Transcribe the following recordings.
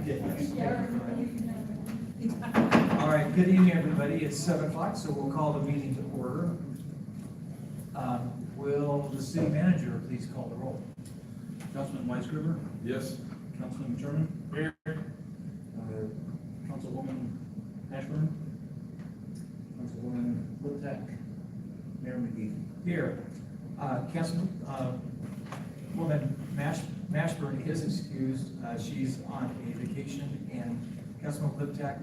All right, good evening, everybody. It's 7 o'clock, so we'll call the meeting to order. Will the city manager please call the roll? Councilman Weisgerber? Yes. Councilman Sherman? Here. Councilwoman Ashburn? Councilwoman Littleton? Mayor McGee? Here. Woman Mashburn is excused. She's on a vacation, and Councilman Liptak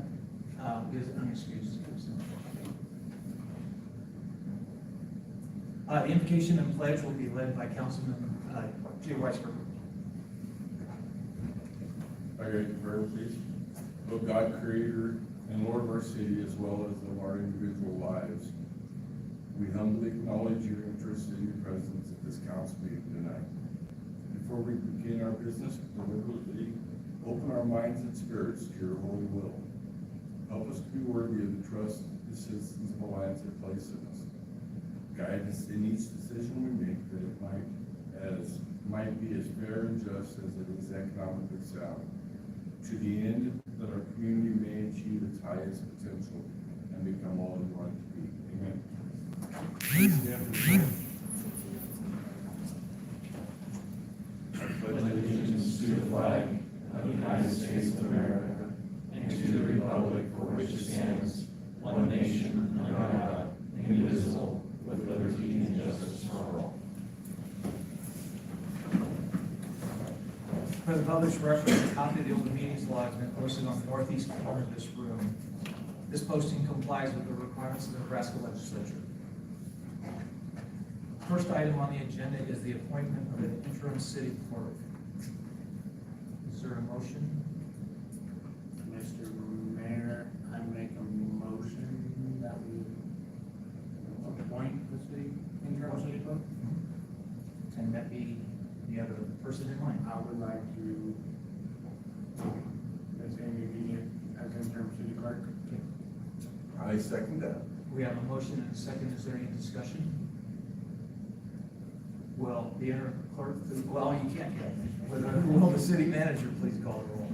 is unexcused. The invocation and pledge will be led by Councilman Jay Weisberger. I read the prayer, please. O God, Creator and Lord of our city, as well as of our individual lives, we humbly acknowledge your interest in your presence at this council meeting tonight. Before we begin our business, deliberately open our minds and spirits to your holy will. Help us to be worthy of the trust the citizens of Alliance have placed in us. Guide us in each decision we make, that it might be as fair and just as it is economically sound, to the end that our community may achieve its highest potential and become all we want it to be. Amen. Please stand for prayer. I pledge allegiance to the flag of the United States of America and to the republic for which it stands, one nation, under God, indivisible, with liberty and justice for all. For the public's reference, a copy of the open meetings law has been posted on the northeast corner of this room. This posting complies with the requirements of the Nebraska legislature. First item on the agenda is the appointment of an interim city clerk. Is there a motion? Mr. Mayor, I make a motion that we appoint the city interim city clerk. Can that be the other person in line? I would like to, Ms. Amy be as interim city clerk. I second that. We have a motion and a second. Is there any discussion? Will the interim clerk, well, you can't yet. Will the city manager please call the roll?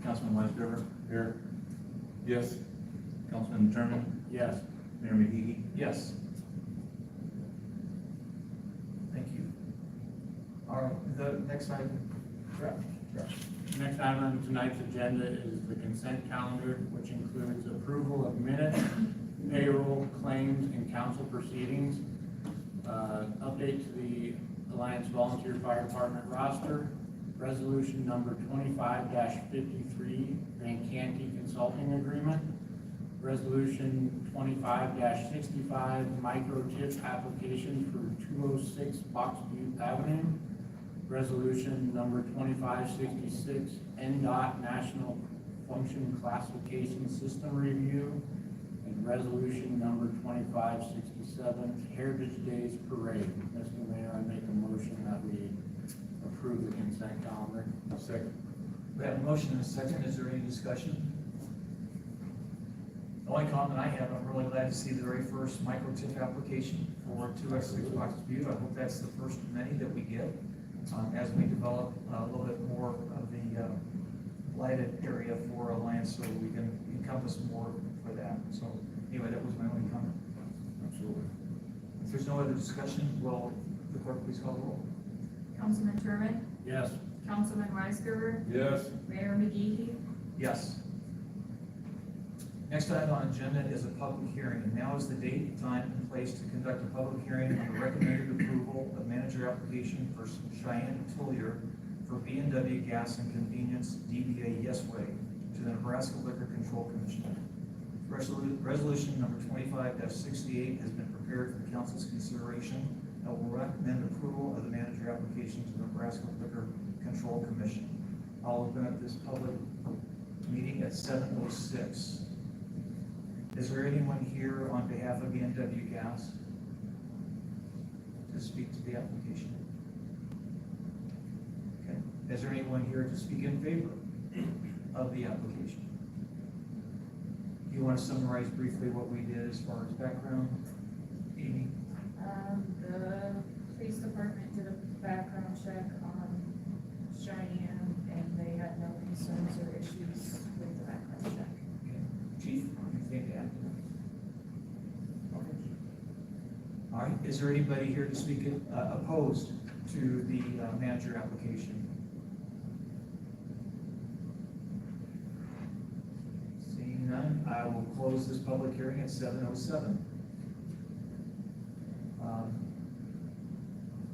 Councilman Weisgerber? Here. Yes. Councilman Sherman? Yes. Mayor McGee? Yes. Thank you. All right, the next item. Next item on tonight's agenda is the consent calendar, which includes approval of minutes, payroll, claims, and council proceedings. Update to the Alliance Volunteer Fire Department roster, resolution number 25-53, Van Canty Consulting Agreement, resolution 25-65, microchip application for 206 Box Butte Avenue, resolution number 2566, NDOT National Function Classification System Review, and resolution number 2567, Heritage Days Parade. Mr. Mayor, I make a motion that we approve the consent calendar. Second. We have a motion and a second. Is there any discussion? The only comment I have, I'm really glad to see the very first microchip application for 206 Box Butte. I hope that's the first of many that we get as we develop a little bit more of the lighted area for Alliance, so we can encompass more for that. So anyway, that was my only comment. Absolutely. If there's no other discussion, will the clerk please call the roll? Councilman Sherman? Yes. Councilman Weisgerber? Yes. Mayor McGee? Yes. Next item on the agenda is a public hearing, and now is the date, time, and place to conduct a public hearing on the recommended approval of manager application for Cheyenne Tillier for B&W Gas and Convenience DBA Yes Way to the Nebraska Liquor Control Commission. Resolution number 25-68 has been prepared for the council's consideration and will recommend approval of the manager application to the Nebraska Liquor Control Commission. I'll open up this public meeting at 7:06. Is there anyone here on behalf of B&W Gas to speak to the application? Okay. Is there anyone here to speak in favor of the application? Do you want to summarize briefly what we did as far as background, Amy? The police department did a background check on Cheyenne, and they had no concerns or issues right, is there anybody here to speak opposed to the manager application? Seeing none, I will close this public hearing at 7:07.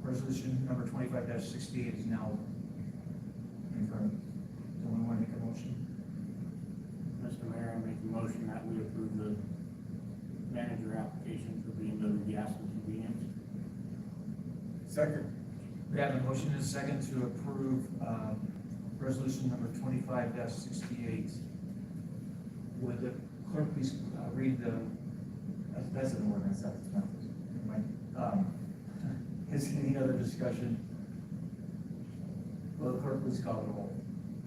Resolution number 25-68 is now in front. Someone want to make a motion? Mr. Mayor, I make a motion that we approve the manager application for B&W Gas and Convenience. Second. We have a motion and a second to approve resolution number 25-68. Would the clerk please read the, that's an ordinance, that's not. Is any other discussion? Will the clerk please call the roll?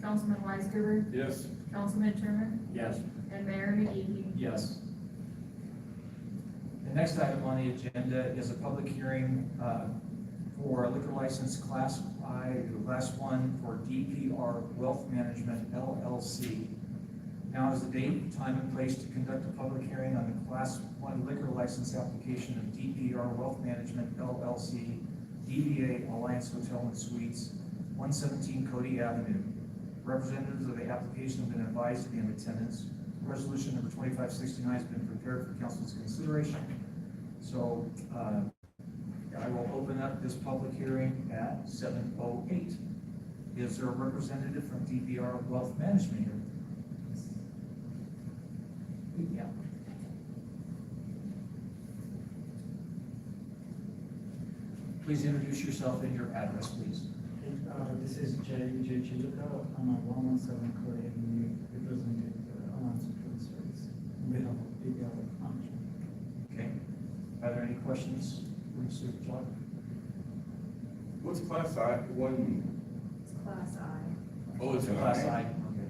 Councilman Weisgerber, Yes. Councilman Sherman, Yes. and Mayor McGee. Yes. The next item on the agenda is a public hearing for a liquor license Class 1 for DPR Wealth Management LLC. Now is the date, time, and place to conduct a public hearing on the Class 1 liquor license application of DPR Wealth Management LLC, DBA Alliance Hotel and Suites, 117 Cody Avenue. Representatives of the application have been advised to be in attendance. Resolution number 2569 has been prepared for council's consideration. So I will open up this public hearing at 7:08. Is there a representative from DPR Wealth Management here? Yeah. Please introduce yourself and your address, please. This is J. Chiluka. I'm at 117 Korea Avenue, representing Alliance Hotel Service on behalf of DPR Management. Okay. Are there any questions for Mr. Clark? What's Class I-1 mean? It's Class I. Oh, it's an Class I? I. Okay.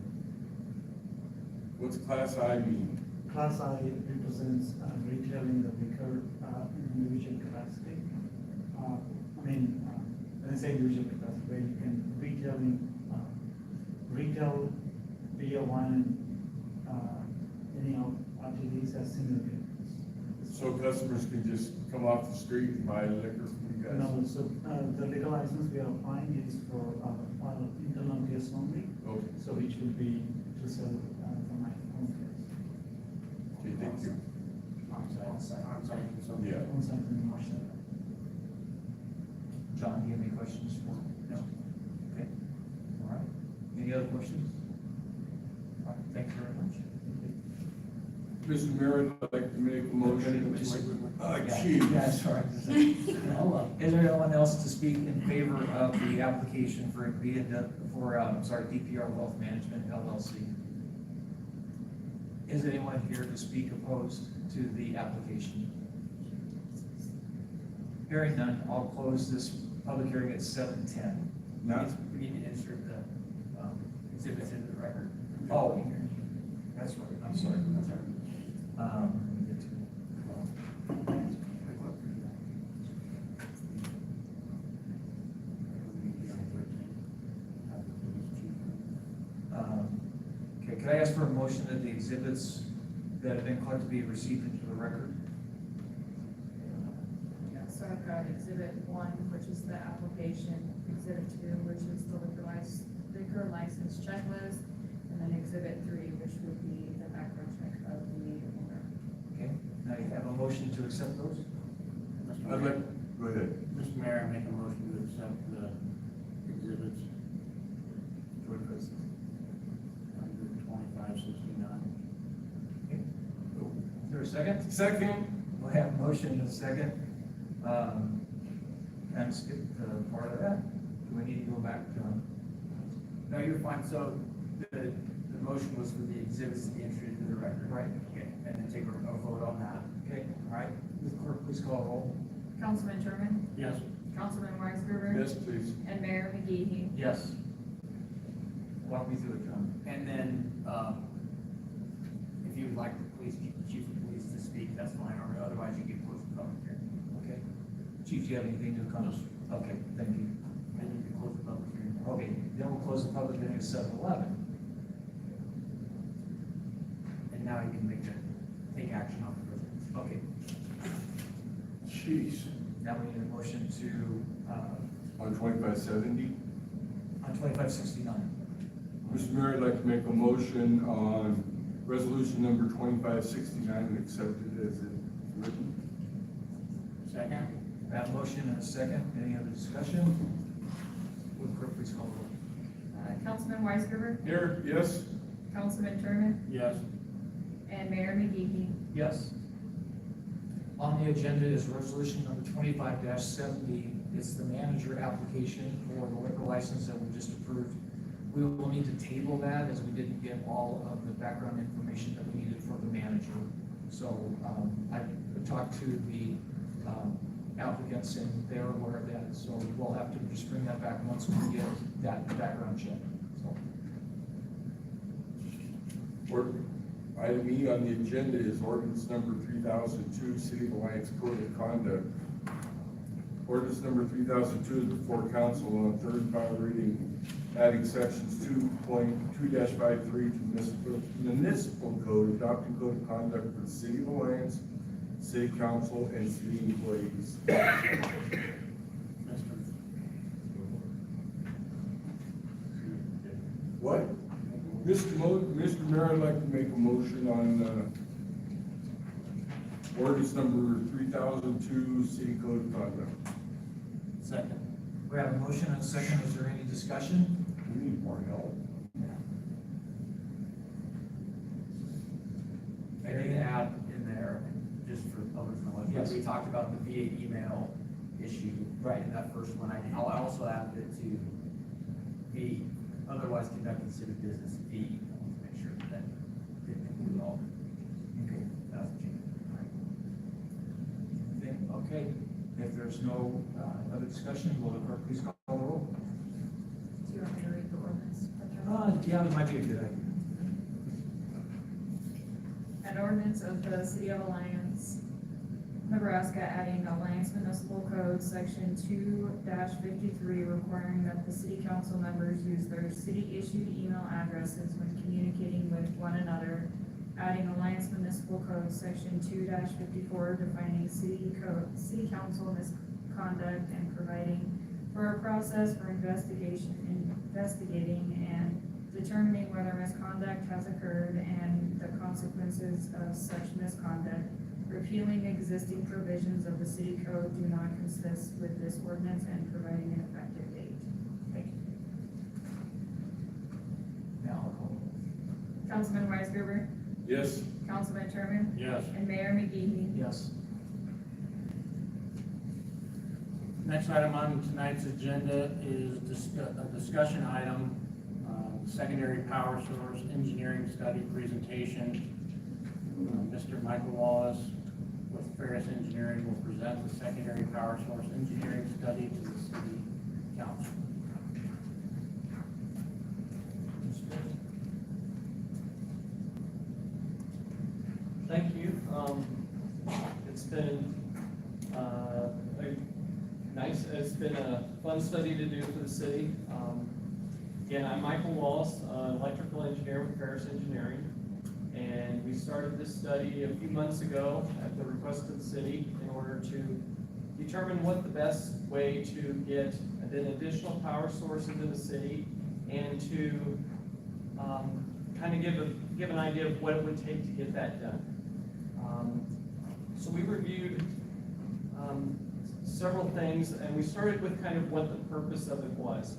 What's Class I mean? Class I represents retailing the liquor in individual capacity. When I say individual capacity, where you can retail beer, wine, and any of RTDs as single units. So customers can just come off the street and buy liquor from you guys? No, so the liquor license we are applying is for internal gas only, Okay, so which will be to sell from my home gas. okay, thank you. On-site consumption. Yeah. On site and Marshall. John, do you have any questions for? No. Okay. All right. Any other questions? All right. Thank you very much. Mr. Mayor, I'd like to make a motion. Chief. Yeah, sorry. Is there anyone else to speak in favor of the application for DPR Wealth Management LLC? Is anyone here to speak opposed to the application? Hearing none, I'll close this public hearing at 7:10. Now, We need to insert the exhibits into the record. Oh, that's right, I'm sorry. That's right. Let me get to Okay, can I ask for a motion that the exhibits that have been collected be received into the record? Yeah, so I've got Exhibit 1, which is the application, Exhibit 2, which is the liquor license checklist, and then Exhibit 3, which would be the background check of the owner. Okay, now you have a motion to accept those? Mr. I'd Mayor, like, go ahead. Mr. Mayor, I make a motion to accept the exhibits under 2569. Okay. Is there a second? Second. We'll have a motion and a second. And skip part of that. Do we need to go back, John? No, you're fine. So the motion was for the exhibits to be entered into the record. Right. Okay, and then take a vote on that. Okay, all right. Ms. Clerk, please call a roll. Councilman Sherman, Yes. Councilman Weisgerber, Yes, please. and Mayor McGee. Yes. Walk me through it, John. And then, if you would like the chief of police to speak, that's fine, or otherwise you can close the public hearing. Okay. Chief, do you have anything to comment? Okay, thank you. And you can close the public hearing. Okay, then we'll close the public hearing at 7:11. And now you can take action on the resolution. Okay. Sheesh. Now we need a motion to, On 2570, on 2569. Mr. Mayor, I'd like to make a motion on resolution number 2569 and accept it as it's written. Second? We have a motion and a second. Any other discussion? Would clerk please call the roll? Councilman Weisgerber, Here, yes? Councilman Turman, Yes. and Mayor McGehee. Yes. On the agenda is resolution number 25-70. It's the manager application for the liquor license that we just approved. We will need to table that as we didn't get all of the background information that we needed for the manager. So, I talked to the applicants and they're aware of that, so we'll have to just bring that back once we get that background check, so. Item E on the agenda is ordinance number 3002, City of Alliance Code of Conduct. Ordinance number 3002 is before council on third and final reading, adding sections 2.2-53 to municipal code, adopting code of conduct for the City of Alliance, City Council, and city employees. What? Mr. Mayor, I'd like to make a motion on, ordinance number 3002, City Code of Conduct. Second. We have a motion and a second. Is there any discussion? We need more help. I did add in there, just for public knowledge, Yes. we talked about the VA email issue. Right. In that first one, I'll also add it to be otherwise conducting civic business fee, I want to make sure that didn't include all. Okay. That's a change. Okay, if there's no other discussion, will the clerk please call the roll? Do you want me to read the ordinance? Yeah, that might be a good idea. An ordinance of the City of Alliance, Nebraska, adding Alliance Municipal Code, section 2-53, requiring that the city council members use their city-issued email addresses when communicating with one another, adding Alliance Municipal Code, section 2-54, defining city council misconduct and providing for a process for investigating and determining whether misconduct has occurred and the consequences of such misconduct. Repealing existing provisions of the city code do not consist with this ordinance and providing an effective date. Thank you. Now I'll call the roll. Councilman Weisgerber, Yes? Councilman Turman, Yes. and Mayor McGehee. Yes. Next item on tonight's agenda is a discussion item, secondary power source engineering study presentation. Mr. Michael Wallace with Ferris Engineering will present the secondary power source engineering study to the city council. Thank you. It's been, it's been a fun study to do for the city. Again, I'm Michael Wallace, electrical engineer with Ferris Engineering. And we started this study a few months ago at the request of the city in order to determine what the best way to get an additional power source into the city and to kind of give an idea of what it would take to get that done. So we reviewed several things, and we started with kind of what the purpose of it was.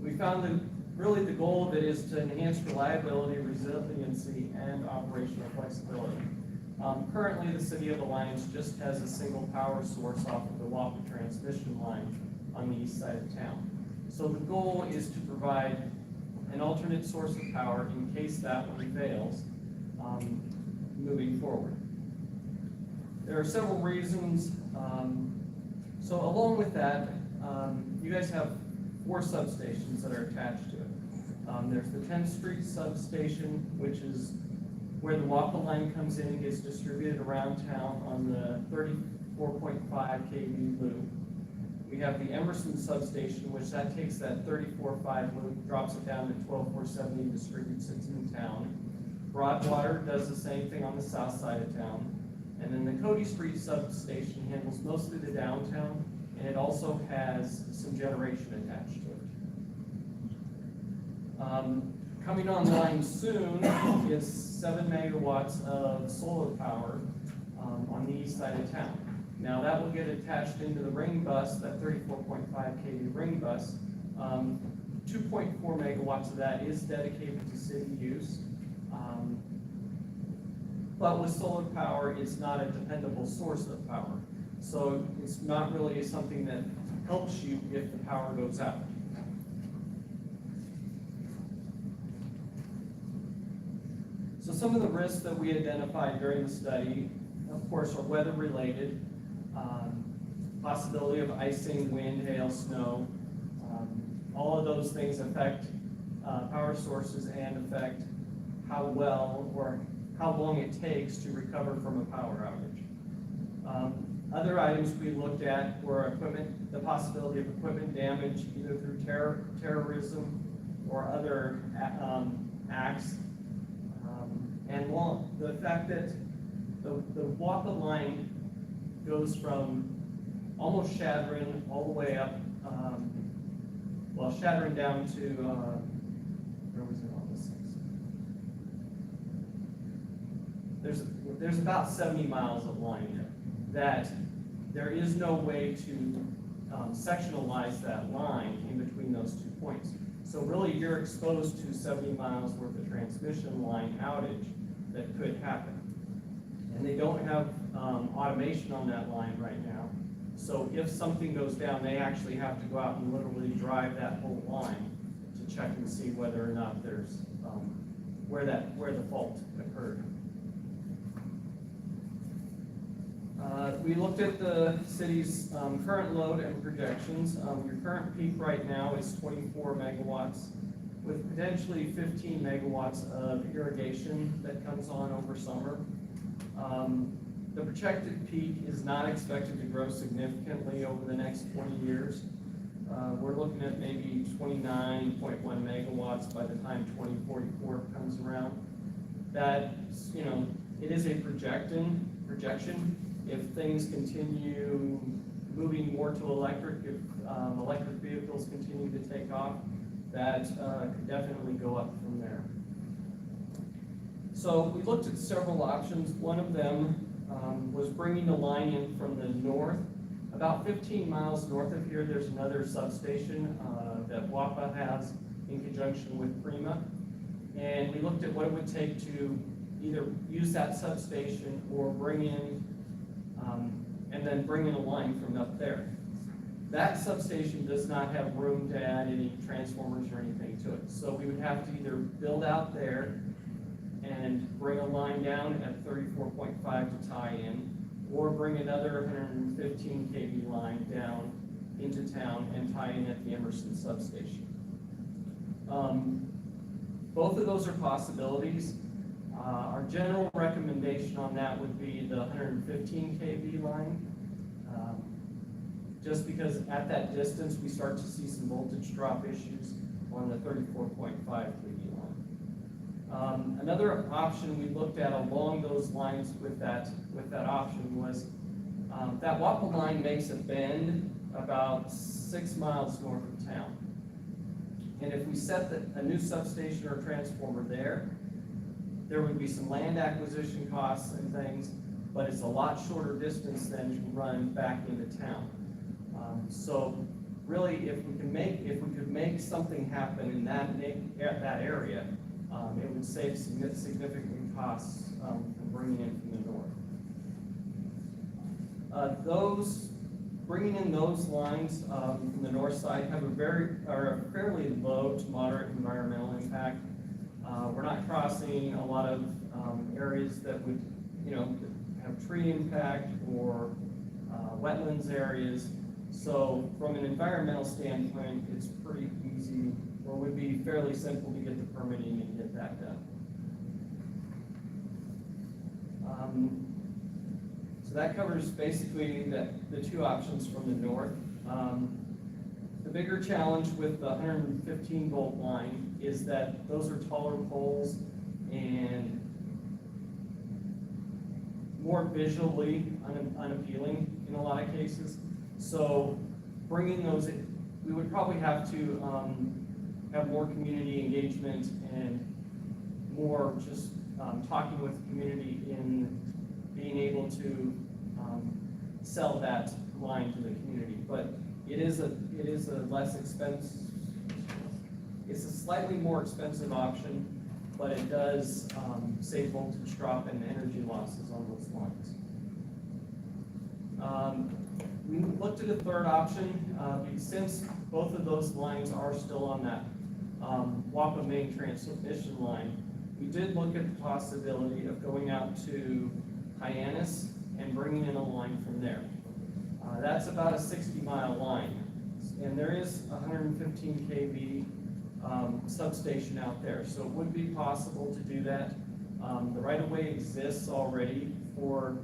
We found that really the goal of it is to enhance reliability, resiliency, and operational flexibility. Currently, the City of Alliance just has a single power source off of the Wappa transmission line on the east side of town. So the goal is to provide an alternate source of power in case that one fails, moving forward. There are several reasons. So along with that, you guys have 4 substations that are attached to it. There's the 10th Street substation, which is where the Wappa line comes in and gets distributed around town on the 34.5 kV loop. We have the Emerson substation, which that takes that 34.5 loop, drops it down to 12.470 and distributes it in town. Broadwater does the same thing on the south side of town. And then the Cody Street substation handles mostly the downtown, and it also has some generation attached to it. Coming online soon is 7 megawatts of solar power on the east side of town. Now that will get attached into the ring bus, that 34.5 kV ring bus. 2.4 megawatts of that is dedicated to city use. But with solar power, it's not a dependable source of power. So it's not really something that helps you if the power goes out. So some of the risks that we identified during the study, of course, are weather related. Possibility of icing, wind, hail, snow. All of those things affect power sources and affect how well or how long it takes to recover from a power outage. Other items we looked at were equipment, the possibility of equipment damage either through terrorism or other acts. And the fact that the WAPA line goes from almost Shadron all the way up, Shadron down to, where was it on this thing? There's about 70 miles of line there, that there is no way to sectionalize that line in between those 2 points. So really, you're exposed to 70 miles worth of transmission line outage that could happen. And they don't have automation on that line right now. So if something goes down, they actually have to go out and literally drive that whole line to check and see whether or not there's, where the fault occurred. We looked at the city's current load and projections. Your current peak right now is 24 megawatts with potentially 15 megawatts of irrigation that comes on over summer. The projected peak is not expected to grow significantly over the next 20 years. We're looking at maybe 29.1 megawatts by the time 2044 comes around. That, it is a projection. If things continue moving more to electric, if electric vehicles continue to take off, that could definitely go up from there. So we looked at several options. One of them was bringing the line in from the north. About 15 miles north of here, there's another substation that WAPA has in conjunction with Prima. And we looked at what it would take to either use that substation or bring in, and then bring in a line from up there. That substation does not have room to add any transformers or anything to it. So we would have to either build out there and bring a line down at 34.5 to tie in, or bring another 115 kV line down into town and tie in at the Emerson substation. Both of those are possibilities. Our general recommendation on that would be the 115 kV line. Just because at that distance, we start to see some voltage drop issues on the 34.5 kV line. Another option we looked at along those lines with that option was that WAPA line makes a bend about 6 miles north of town. And if we set a new substation or transformer there would be some land acquisition costs and things, but it's a lot shorter distance than to run back into town. So really, if we could make something happen in that area, it would save significant costs from bringing in from the north. Bringing in those lines from the north side have a fairly low to moderate environmental impact. We're not crossing a lot of areas that would, have tree impact or wetlands areas. So from an environmental standpoint, it's pretty easy, or would be fairly simple to get the permitting and get that done. So that covers basically the two options from the north. The bigger challenge with the 115 volt line is that those are taller poles, and more visually unappealing in a lot of cases. So bringing those, we would probably have to have more community engagement and more just talking with the community in being able to sell that line to the community. But it is a less expensive, it's a slightly more expensive option, but it does save voltage drop and energy losses on those lines. We looked at a third option, since both of those lines are still on that WAPA main transmission line. We did look at the possibility of going out to Hyannis and bringing in a line from there. That's about a 60-mile line, and there is a 115 kV substation out there, so it would be possible to do that. The right-of-way exists already for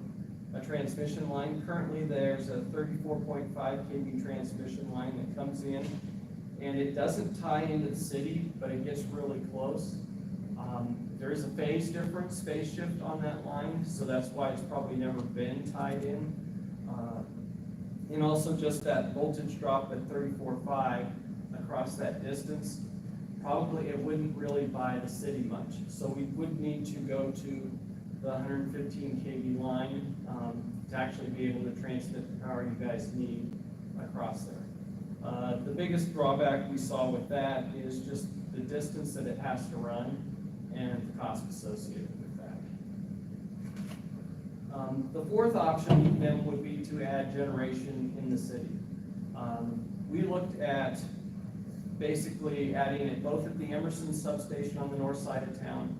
a transmission line. Currently, there's a 34.5 kV transmission line that comes in, and it doesn't tie into the city, but it gets really close. There is a phase difference, phase shift on that line, so that's why it's probably never been tied in. And also just that voltage drop at 34.5 across that distance, probably it wouldn't really buy the city much. So we would need to go to the 115 kV line to actually be able to transmit the power you guys need across there. The biggest drawback we saw with that is just the distance that it has to run and the cost associated with that. The fourth option then would be to add generation in the city. We looked at basically adding it both at the Emerson substation on the north side of town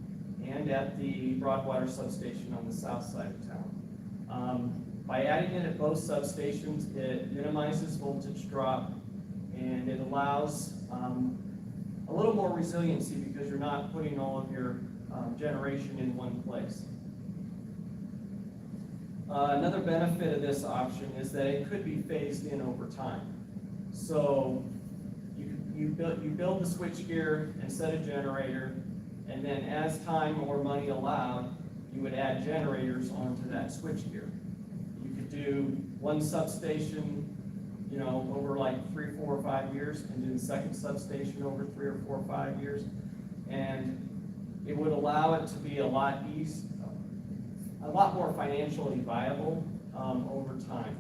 and at the Broadwater substation on the south side of town. By adding it at both substations, it minimizes voltage drop and it allows a little more resiliency because you're not putting all of your generation in one place. Another benefit of this option is that it could be phased in over time. So you build the switchgear and set a generator, and then as time or money allowed, you would add generators onto that switchgear. You could do one substation, you know, over like 3, 4, or 5 years, and do the second substation over 3 or 4 or 5 years, and it would allow it to be a lot more financially viable over time.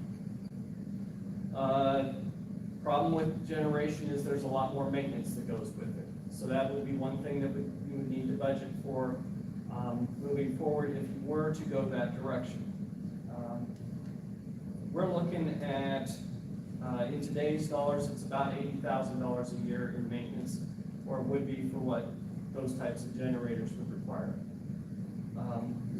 Problem with generation is there's a lot more maintenance that goes with it. So that would be one thing that you would need to budget for moving forward if you were to go that direction. We're looking at, in today's dollars, it's about $80,000 a year in maintenance, or it would be for what those types of generators would require.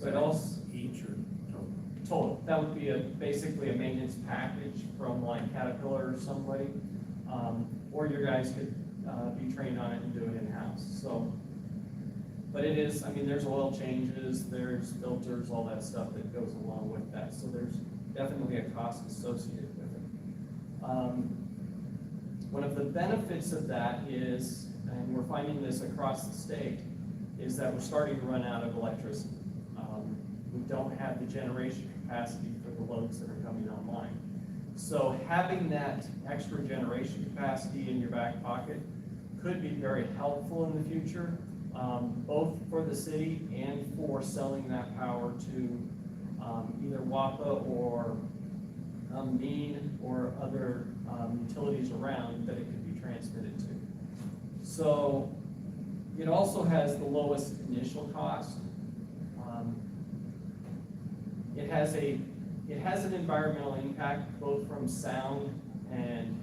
But also Each or total? total, that would be basically a maintenance package from like Caterpillar or somebody, or your guys could be trained on it and do it in-house. So, but it is, I mean, there's oil changes, there's filters, all that stuff that goes along with that. So there's definitely a cost associated with it. One of the benefits of that is, and we're finding this across the state, is that we're starting to run out of electricity. We don't have the generation capacity for the loads that are coming online. So having that extra generation capacity in your back pocket could be very helpful in the future, both for the city and for selling that power to either WAPA or MEAN or other utilities around that it could be transmitted to. So it also has the lowest initial cost. It has an environmental impact both from sound and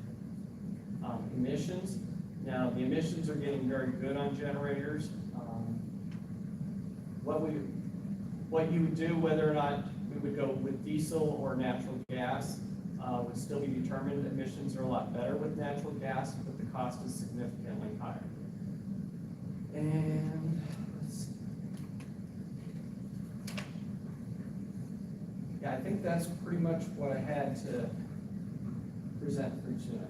emissions. Now the emissions are getting very good on generators. What you would do, whether or not we would go with diesel or natural gas, would still be determined. Emissions are a lot better with natural gas, but the cost is significantly higher. And let's see. Yeah, I think that's pretty much what I had to present for tonight.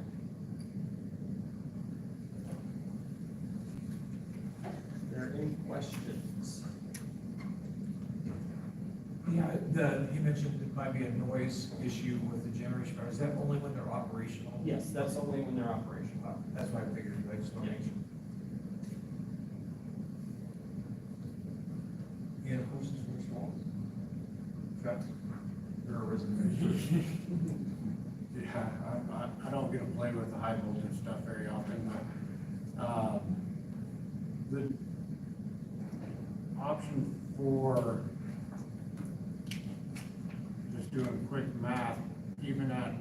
Are there any questions? Yeah, you mentioned it might be a noise issue with the generation, is that only when they're operational? Yes, that's only when they're operational. That's what I figured, I just want to make sure. Any other questions for Mr. Wallace? Chuck? You're a resident. Yeah, I don't get to play with the high voltage stuff very often, but, the option for just doing quick math, even at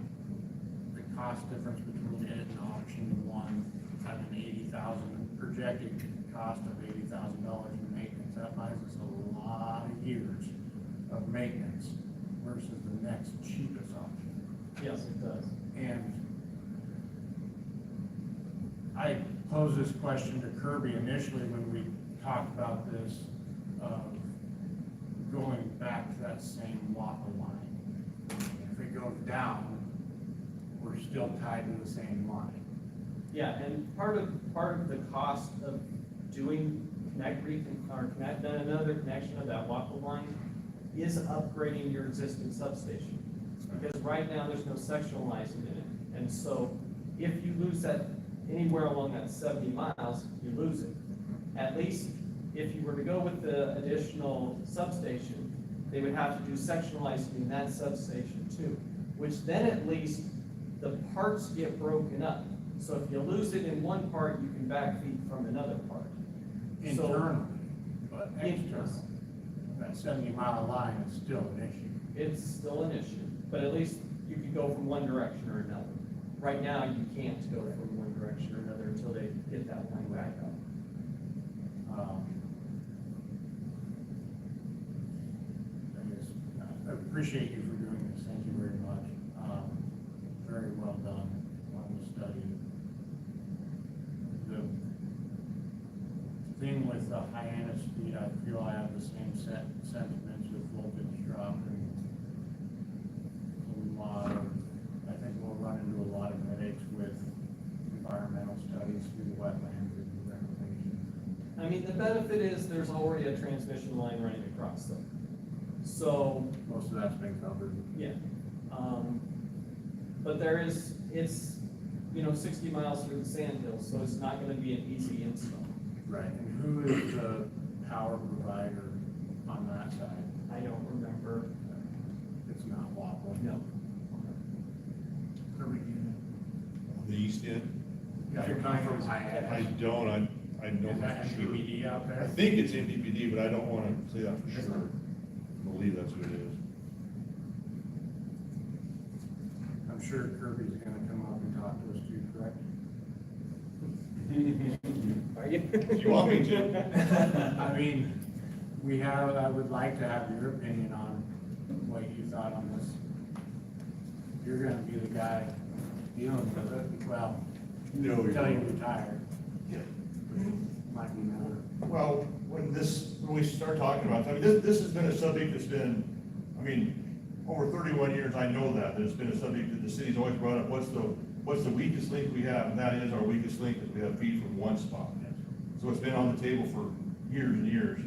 the cost difference between it and option one, having projected cost of $80,000 in maintenance, that buys us a lot of years of maintenance versus the next cheapest option. Yes, it does. And I posed this question to Kirby initially when we talked about this, going back to that same WAPA line. If it goes down, we're still tied to the same line. Yeah, and part of the cost of doing another connection of that waffle line is upgrading your existing substation. Because right now, there's no sectionalizing in it. And so if you lose that anywhere along that 70 miles, you lose it. At least if you were to go with the additional substation, they would have to do sectionalizing in that substation too, which then at least the parts get broken up. So if you lose it in one part, you can backfeed from another part. So- Internally, but externally, that 70-mile line is still an issue. It's still an issue, but at least you can go from one direction or another. Right now, you can't go from one direction or another until they get that line back up. I appreciate you for doing this, thank you very much. Very well done on the study. The thing with the Hyannis speed, I feel I have the same sentiments with voltage drop and a lot of, I think we'll run into a lot of headaches with environmental studies through the wetlands and reclamation. I mean, the benefit is there's already a transmission line running across them. So, Most of that's been covered. yeah. But it's 60 miles through the sand hills, so it's not gonna be an easy install. Right, and who is the power provider on that side? I don't remember. It's not Waffle. No. Kirby, do you know? The east end? If you come from I Hyannis, don't, I know is that for sure. NPD out I there? think it's NPPD, but I don't wanna say that for Yes, sure. sir. I believe that's what it is. I'm sure Kirby's gonna come up and talk to us too, correct? Are you? You want me to? I mean, I would like to have your opinion on what you thought on this. You're gonna be the guy dealing with it, well, No, until you retire, Yeah. might be more. Well, when we start talking about, I mean, this has been a subject that's been, I mean, over 31 years, I know that it's been a subject that the city's always brought up, what's the weakest link we have, and that is our weakest link, is we have feed from one spot. So it's been on the table for years and years,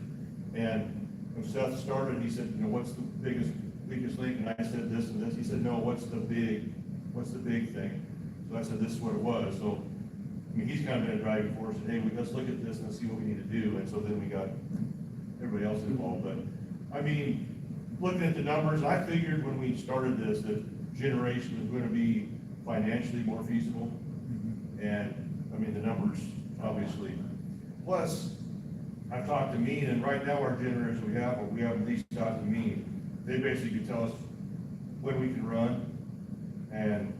and when Seth started, he said, what's the weakest link, and I said this and this, he said, no, what's the big thing? So I said, this is what it was, so, I mean, he's kind of been a driving force, and hey, let's look at this and see what we need to do, and so then we got everybody else involved, but, I mean, looking at the numbers, I figured when we started this, that generation was gonna be financially more feasible, and, I mean, the numbers, obviously. Plus, I've talked to Mean, and right now our generators we have leased out to Mean. They basically tell us when we can run, and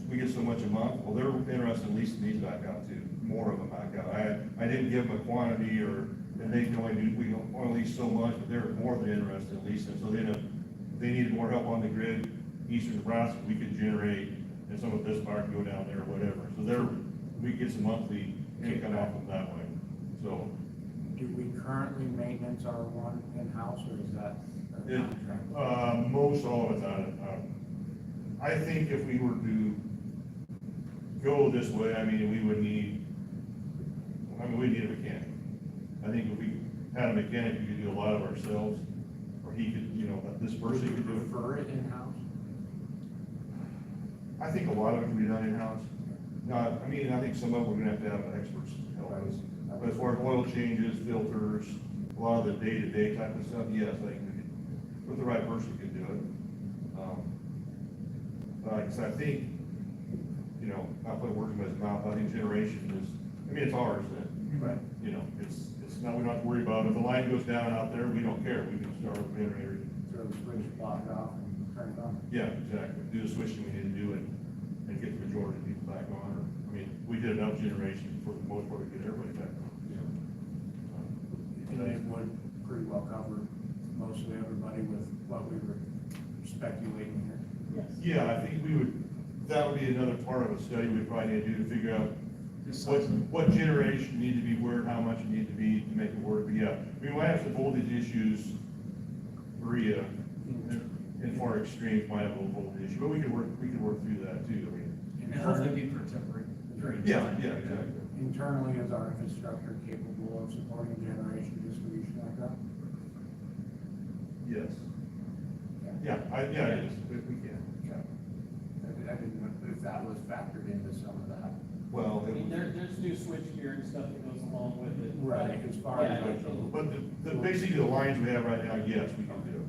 we get so much a month. Well, they're interested in leasing these back out too, more of them back out. I didn't give them a quantity, and they can we only lease so much, but they're more than interested in leasing. So if they needed more help on the grid, eastern Nebraska, we could generate, and some of this power could go down there or whatever. So we get some monthly income off them that way. So, Do we currently maintenance our one in-house, or is that a contract? most all of it's out of, I think if we were to go this way, I mean, we'd need a mechanic. I think if we had a mechanic, we could do a lot of ourselves, or he could, you know, this person could do it. Prefer it in-house? I think a lot of it can be done in-house. No, I mean, I think some of it we're gonna have experts help us. But as far as oil changes, filters, a lot of the day-to-day type of stuff, yes, I think we could, with the right person could do it. But like I said, I think, you know, not putting words in his mouth, I think generation is, I mean, it's ours then. Right. You know, it's not, we don't have to worry about it. If the line goes down out there, we don't care. We can start a generator. Throw the switch, block it off, and turn it on. Yeah, exactly. Do the switching we need to do and get the majority of people back on. Or, I mean, we did enough generation for the most part to get everybody back on. And it would pretty well cover mostly everybody with what we were speculating here. Yes. Yeah, I think that would be another part of a study we probably need to do to figure out what generation need to be where, how much it need to be to make it work. But yeah, I mean, we have some voltage issues, Maria, in far extremes might have a little voltage issue, but we could work through that too. I mean, And hopefully be for a temporary period of yeah, time. yeah, exactly. Internally, is our infrastructure capable of supporting generation distribution like that? Yes. Yeah, it is. We can. I didn't know if that was factored into some of that. Well, I mean, there's new switch gear and stuff that goes along with it. Right, as far as Yeah, like but basically the lines we have right now, yes, we can do.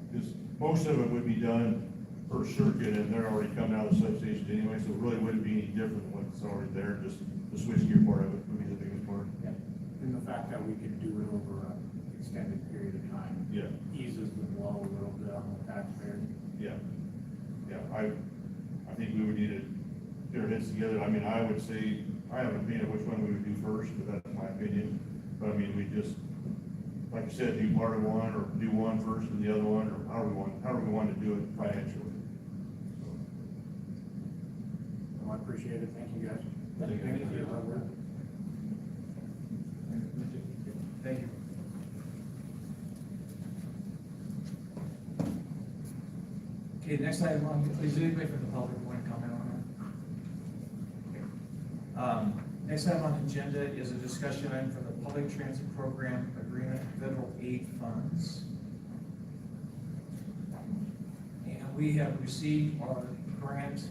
Because most of it would be done per circuit and they're already coming out of the substation anyway, so it really wouldn't be any different than what's already there. Just the switch gear part of it would be the biggest part. and the fact that we could do it over an extended period of time Yeah, eases the blow a little bit on the taxpayer. yeah. Yeah, I think we would need to get our heads together. I mean, I would say, I have an opinion of which one we would do first, but that's my opinion. But I mean, we just, like you said, do part of one, or do one first and the other one, or however we want to do it financially. Well, I appreciate it, thank you guys. Thank you. Thank you for your hard work. Thank you. Okay, next item on, is anybody from the public want to comment on that? Okay. Next item on the agenda is a discussion item for the Public Transit Program Agreement Federal Aid Funds. And we have received our grant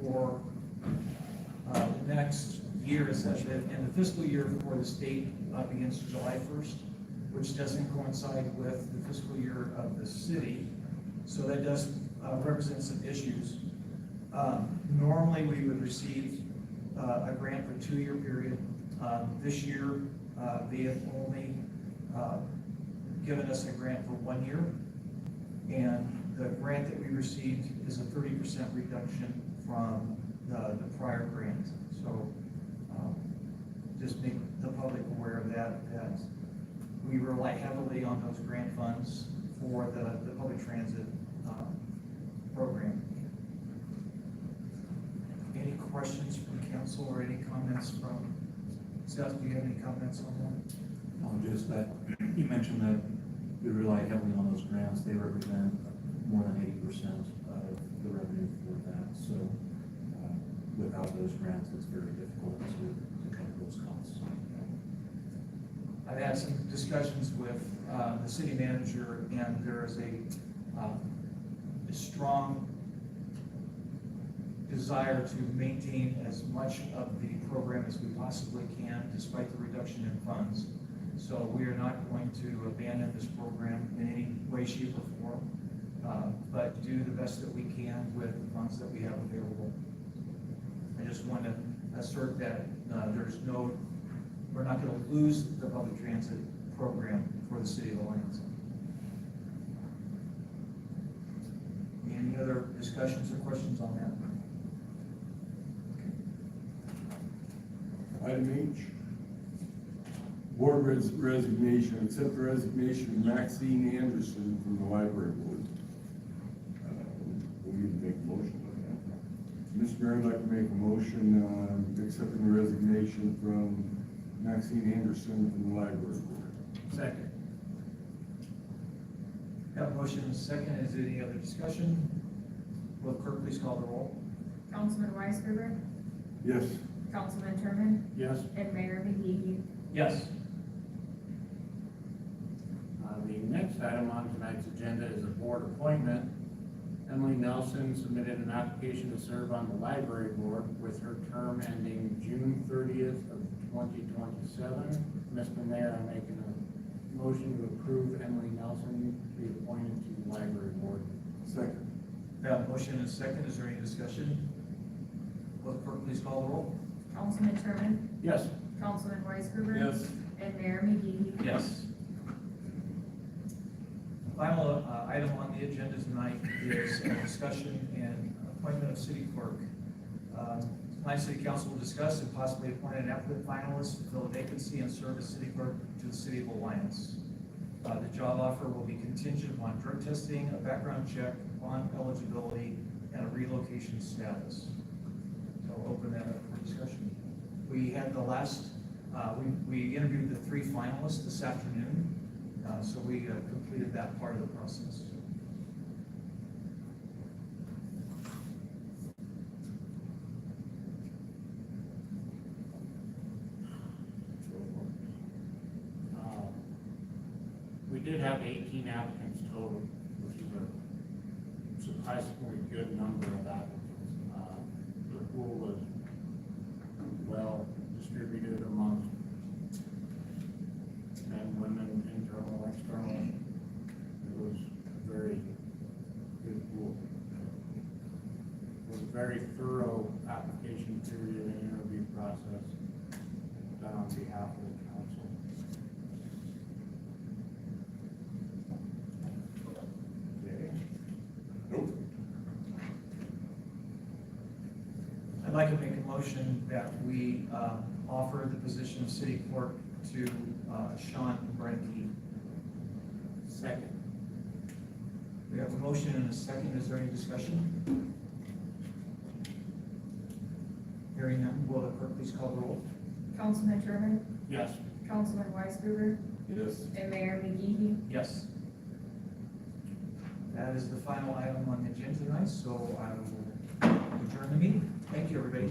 for the next year, essentially, and the fiscal year for the state begins July 1st, which doesn't coincide with the fiscal year of the city. So that does represent some issues. Normally, we would receive a grant for a 2-year period. This year, they have only given us a grant for 1 year. And the grant that we received is a 30% reduction from the prior grant. So just make the public aware of that we rely heavily on those grant funds for the public transit program. Any questions from council or any comments from Seth? Do you have any comments on that? Just that, you mentioned that we rely heavily on those grants, they represent more than 80% of the revenue for that, so without those grants, it's very difficult to cover those costs. I've had some discussions with the city manager, and there is a strong desire to maintain as much of the program as we possibly can, despite the reduction in funds. So we are not going to abandon this program in any way, shape, or form, but do the best that we can with the funds that we have available. I just want to assert that we're not going to lose the public transit program for the city of Alliance. Any other discussions or questions on that? Item H, board resignation, accept the resignation of Maxine Anderson from the library board. We need to make a motion on that. Mr. Mayor, I'd like to make a motion on accepting the resignation from Maxine Anderson from the library board. Second. Have a motion and a second. Is there any other discussion? Will the clerk please call the roll? Councilman Weisgerber, Yes. Councilman Turman, Yes. and Mayor McGee. Yes. The next Next item on tonight's agenda is a board appointment. Emily Nelson submitted an application to serve on the library board with her term ending June 30th of 2027. Mr. Mayor, I'm making a motion to approve Emily Nelson to be appointed to the library board. Second. We have a motion and a second. Is there any discussion? Will the clerk please call the roll? Councilman Sherman? Yes. Councilman Weisgruber? Yes. And Mayor McGee? Yes. Final item on the agenda tonight is a discussion and appointment of city clerk. Tonight, city council will discuss and possibly appoint an applicant finalist to fill a vacancy and serve as city clerk to the city of Alliance. The job offer will be contingent upon drug testing, a background check, bond eligibility, and a relocation status. So I'll open that up for discussion. We had the last, we interviewed the 3 finalists this afternoon. So we completed that part of the process. We did have 18 applicants total, which is a surprisingly good number of applicants. The pool was well distributed amongst men, women, internal, external. It was a very good pool. It was a very thorough application period and interview process done on behalf of the council. Okay. Nope. I'd like to make a motion that we offer the position of city clerk to Sean Brenke. Second. We have a motion and a second. Is there any discussion? Hearing none, will the clerk please call the roll? Councilman Sherman? Yes. Councilman Weisgruber? Yes. And Mayor McGee? Yes. That is the final item on the agenda tonight, so I will adjourn the meeting. Thank you, everybody.